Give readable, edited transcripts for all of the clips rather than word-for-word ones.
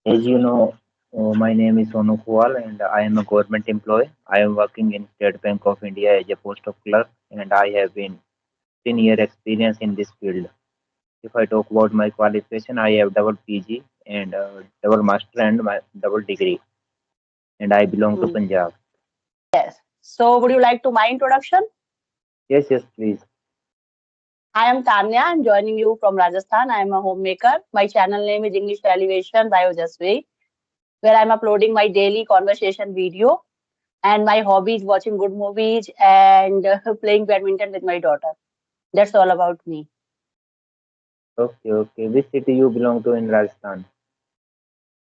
As you know, my name is Sonu Kual and I am a government employee. I am working in State Bank of India as a post of clerk and I have been 10-year experience in this field. If I talk about my qualification, I have double PG and double master and my double degree and I belong to Hmm. Punjab. Yes. So, would you like to my introduction? Yes, yes, please. I am Tanya. I'm joining you from Rajasthan. I am a homemaker. My channel name is English Elevation by Ojasvi, where I'm uploading my daily conversation video. And my hobby is watching good movies and playing badminton with my daughter. That's all about me. Okay, okay. Which city you belong to in Rajasthan?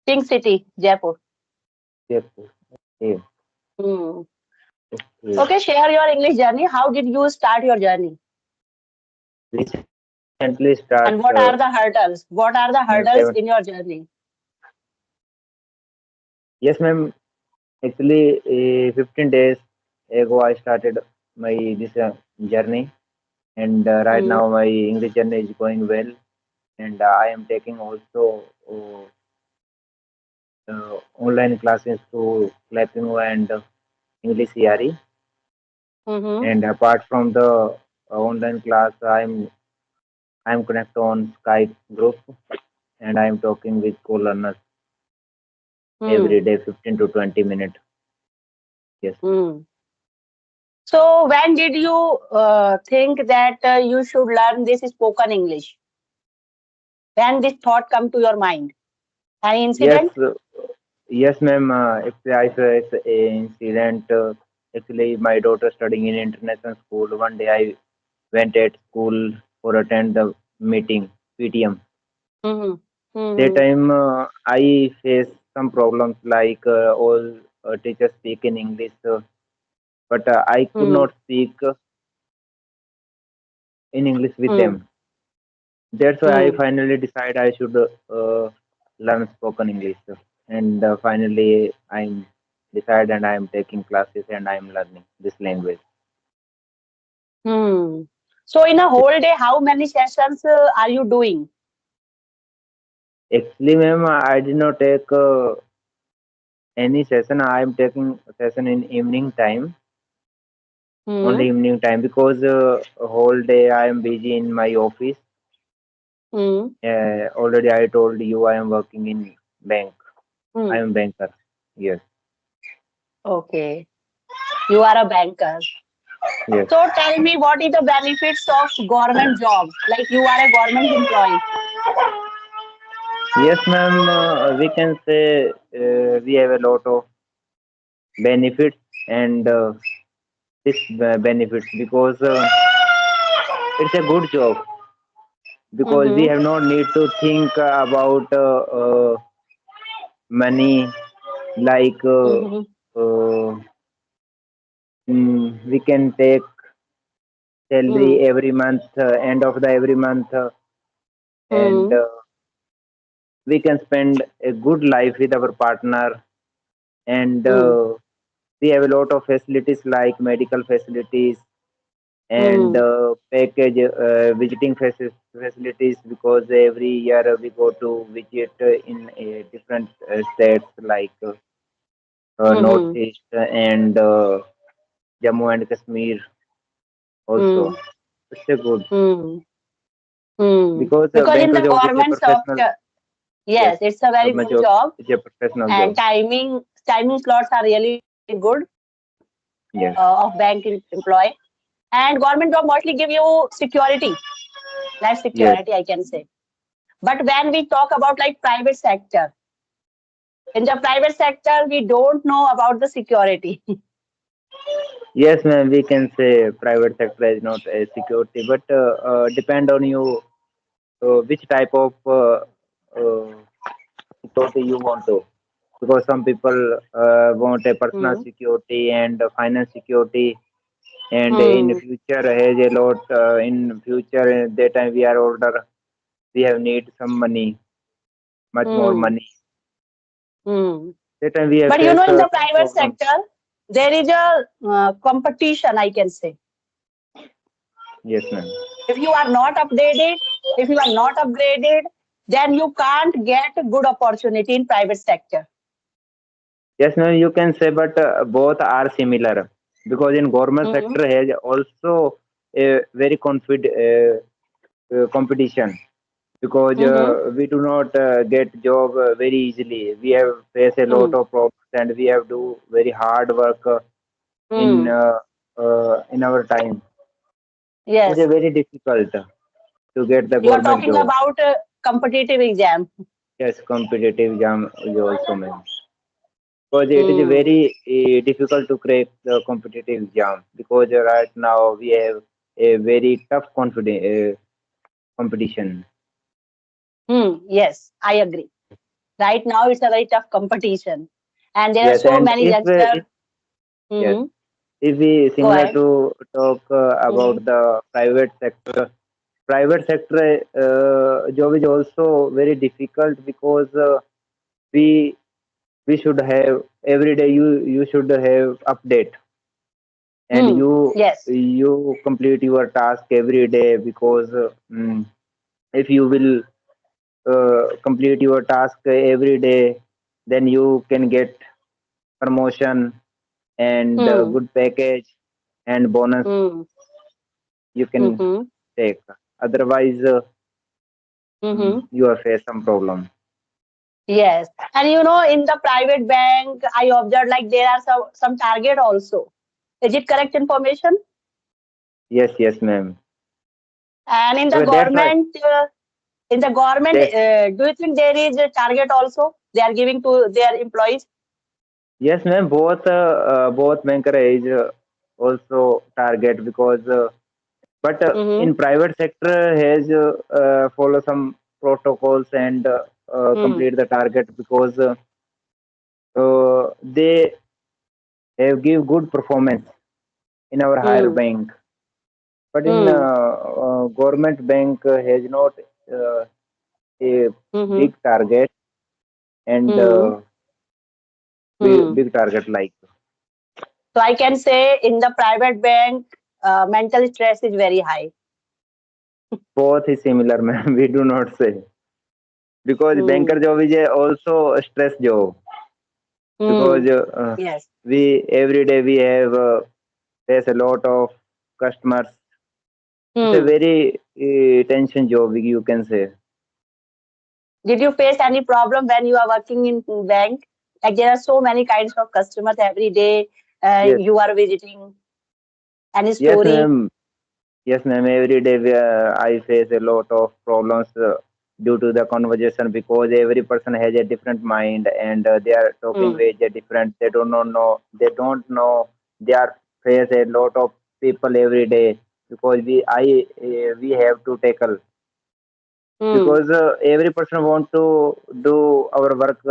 Pink City, Jaipur. Jaipur. Okay, Hmm. okay. Okay, share your English journey. How did you start your journey? Recently start And what are the hurdles? What are the seven. hurdles in your journey? Yes, ma'am. Actually, 15 days ago, I started my this journey, and right Hmm. now my English journey is going well, and I am taking also online classes to clapingo and englishyaari. Mm-hmm. And apart from the online class, I'm connected on Skype group, and I'm talking with co-learners Hmm. every day, 15 to 20 minutes. Yes. Hmm. So, when did you think that you should learn this spoken English? When this thought come to your mind? Any Yes, incident? yes, ma'am. If I face a incident, actually, my daughter studying in international school. One day, I went at school for attend the meeting, PTM. Mm-hmm. That Mm-hmm. time, I faced some problems like all teachers speak in English, but I could Mm-hmm. not speak in English with Mm-hmm. them. That's why I finally decided I should learn spoken English, and finally I'm decided and I'm taking classes and I'm learning this language. Hmm. So, in a whole day, how many sessions are you doing? Actually, ma'am, I did not take any session. I am taking session in evening time, only Hmm. evening time because whole day I am busy in my office. Hmm. Already I told you I am working in bank. I Hmm. am banker. Yes, Okay. You are a banker. yes. So, tell me what is the benefits of government job? Like you are a government employee. Yes, ma'am. We can say we have a lot of benefits and benefits because it's a good job because we Mm-hmm. have no need to think about money like Mm-hmm. uh, we can take salary Mm-hmm. every month, end of the every month, and Mm-hmm. we can spend a good life with our partner and we have a lot of facilities like medical facilities and Mm-hmm. package visiting facilities because every year we go to visit in different states like Mm-hmm. northeast and Jammu and Kashmir also. Mm-hmm. It's a good Mm-hmm. Hmm. because Because in banker the job is a government professional. sector, Yes, yes, it's a very government good job job, is a professional and job. timing slots are really good of Yes, employee. And government job mostly give you security, life yes, security, I can say. But when we talk about like private sector, in the private sector, we don't know about the security. yes, ma'am. We can say private sector is not a security, but depend on you which type of uh, security you want to. Because some people want a personal Hmm. security and finance security, and in Hmm. future has a lot. In future, that time we are older, we have need some money, much more Hmm. money. Hmm. That time we have But you know, faced in the some private problems. sector, there is a competition, I can say. Yes, ma'am. If you are not updated, if you are not upgraded, then you can't get a good opportunity in private sector. Yes, ma'am, you can say, but both are similar because in government Mm-hmm. sector has also a very competition because Mm-hmm. we do not get job very easily. We have face a lot Mm. of problems and we have do very hard work in Mm. our time. It is Yes. very difficult to get the You are government talking job. about competitive exam. Yes, competitive exam is also meant because it is Mm. very difficult to crack the competitive exam because right now we have a very tough competition. Mm. Yes, I agree. Right now, it's a very tough competition, and there are Yes, so and many youngsters. yes, Mm-hmm. if we Go similar ahead. to talk Mm-hmm. about the private sector job is also very difficult because we we should have every day you should have update and Mm. Yes. you complete your task every day because if you will complete your task every day then you can get promotion and Mm. good package and bonus Mm. you can Mm-hmm. take. Otherwise, Mm-hmm. you will face some problem. Yes, and in the private bank, I observed like there are some target also. Is it correct information? Yes, yes, ma'am. And in the So that's why. government, Yes, do you think there is a target also they are giving to their employees? yes, ma'am. Both banker is also target because, but Mm-hmm. in private sector has follow some protocols and Mm. complete the target because they have give good performance in our higher Mm. bank. But in Mm. government bank has not uh, a Mm-hmm. big target and Mm-hmm. Mm. big target like So I can say in the private bank, mental stress is very high. both is similar, ma'am. We do not say because banker Mm. job is also a stress job because Mm. Yes. we every day we have face a lot of customers. It's a Mm. very tension job you can say. Did you face any problem when you are working in bank? Like there are so many kinds of customers every day. Yes, You are visiting any yes, story? ma'am. Yes, ma'am. Every day I face a lot of problems due to the conversation because every person has a different mind and they are talking Mm. way different. They don't know. They don't know. They are face a lot of people every day because we have to tackle Mm. because every person want to do our work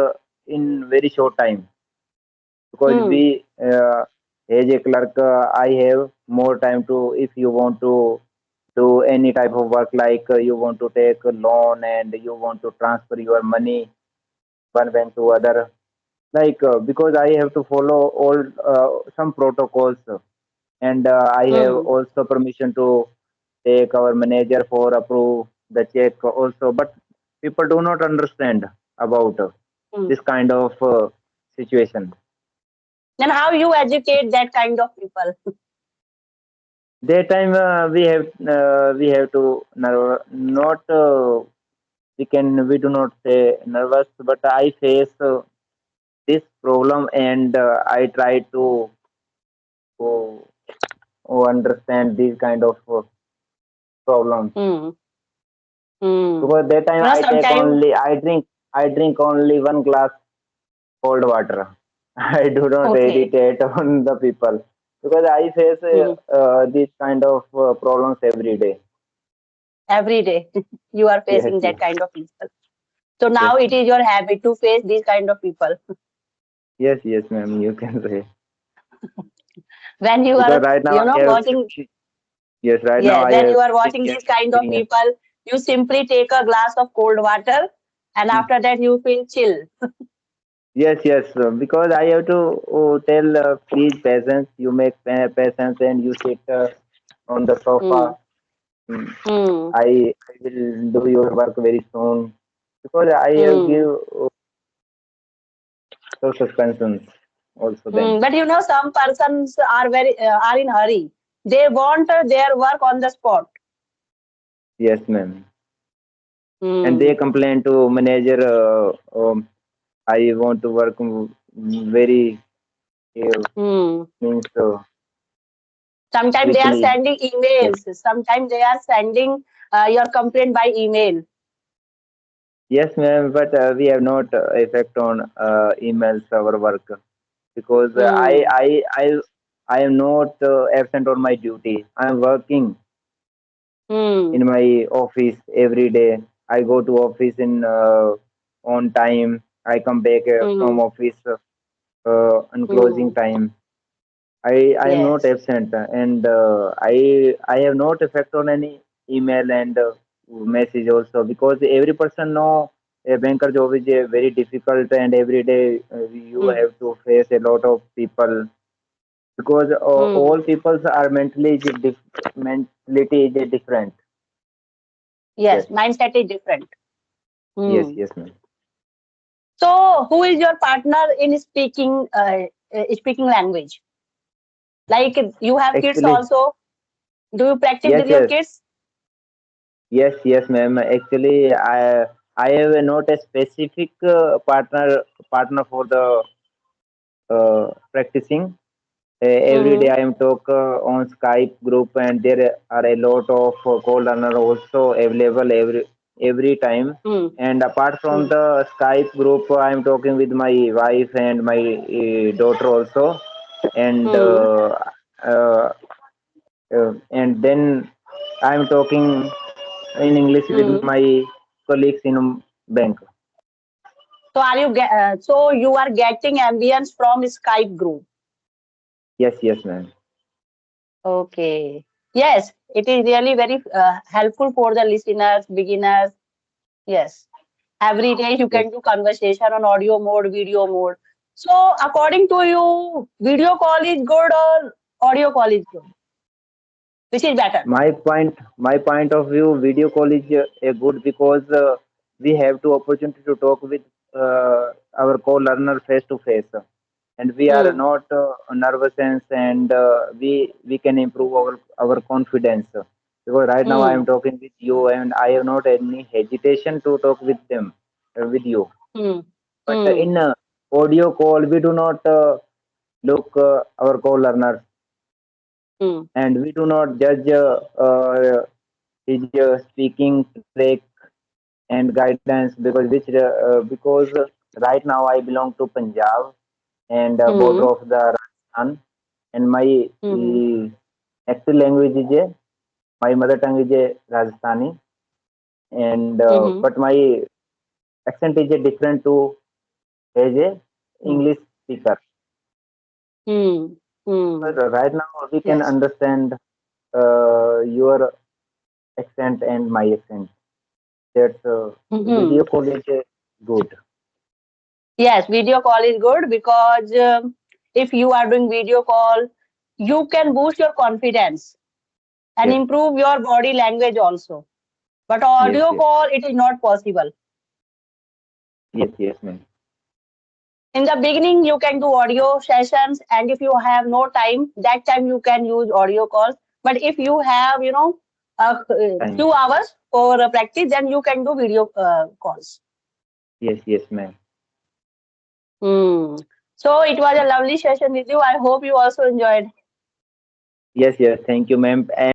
in very short time because Mm. we as a clerk I have more time to if you want to do any type of work like you want to take a loan and you want to transfer your money one bank to other like because I have to follow all some protocols and I have Mm. also permission to take our manager for approve the check also but people do not understand about Mm. this kind of situation. Then how you educate that kind of people? Daytime we have to not we do not say nervous but I face this problem and I try to understand these kind of problems Mm. Mm. because that time Sometimes. I drink only one glass cold water. I do not Okay. irritate on the people because I face Mm. these kind of problems every day. Every day you are Yes, facing that yes, kind of people. So yes, now it is your habit to face these kind of people. yes, yes, ma'am. You can say When you because are, right now I have watching. yes, right now Yeah, I when have you are 15 watching years these kind of experience. people, you simply take a glass of cold water, and Mm. after that you feel chill. Yes, yes, because I have to tell please patience. You make patience and you sit on the Hmm. sofa. Mm. Hmm. I will do your work very soon. because I have Hmm. give so suspensions also then. But you know, some persons are very are in hurry. They want their work on the spot. Yes, ma'am. And Hmm. they complain to manager. I want to work very Hmm. means Sometimes they are quickly. sending Yes, emails. Sometimes they are sending your complaint by email. yes, ma'am. But we have not effect on emails our work because Hmm. I am not absent on my duty. I am working Hmm. in my office every day. I go to office in on time. I come back from Hmm. office on closing Hmm. time. I am not Yes. absent, and I have not effect on any email and message also because every person know a banker job is very difficult and every day you Hmm. have to face a lot of people because Hmm. all peoples are mentality is different. Yes, Yes. Mindset is different. yes, Hmm. yes, ma'am. So, who is your partner in speaking language? Like you have kids Actually, also. Do you practice yes, with your yes, kids? yes, yes, ma'am. Actually, I have not a specific partner for the practicing. Every day Mm-hmm. I am talk on Skype group, and there are a lot of co-learner also available every time. Mm-hmm. And apart from the Skype group, I am talking with my wife and my daughter also, and Mm-hmm. and then I am talking in English with Mm-hmm. my colleagues in bank. So you are getting ambience from Skype group. Yes, yes, ma'am. Okay. Yes, it is really very helpful for the listeners, beginners. Yes. Every day you Yes. can do conversation on audio mode, video mode. So according to you, video call is good or audio call is good? Which is better? My point of view, video call is a good because we have to opportunity to talk with our co-learner face to face, and we are Hmm. not nervous and we can improve our confidence because right now I am Hmm. talking with you and I have not any hesitation to talk with them with you. Hmm. But Hmm. in audio call, we do not look our co-learners Hmm. and we do not judge his speaking trick and guidance because right now I belong to Punjab and border Hmm. of the Rajasthan and my Hmm. actual language is my mother tongue is Rajasthani and Hmm. but my accent is different to as a Hmm. English speaker. Hmm. But Hmm. right now we can Yes. understand your accent and my accent. That's video Hmm. call is good. Yes, video call is good because if you are doing video call, you can boost your confidence and Yes, improve your body language also. But yes, audio yes, call, it is not possible. yes, yes, ma'am. In the beginning, you can do audio sessions, and if you have no time, that time you can use audio calls. But if you have, a Time. few hours for practice, then you can do video calls. Yes, yes, ma'am. Hmm. So it was a lovely session with you. I hope you also enjoyed. Yes, yes. Thank you, ma'am. And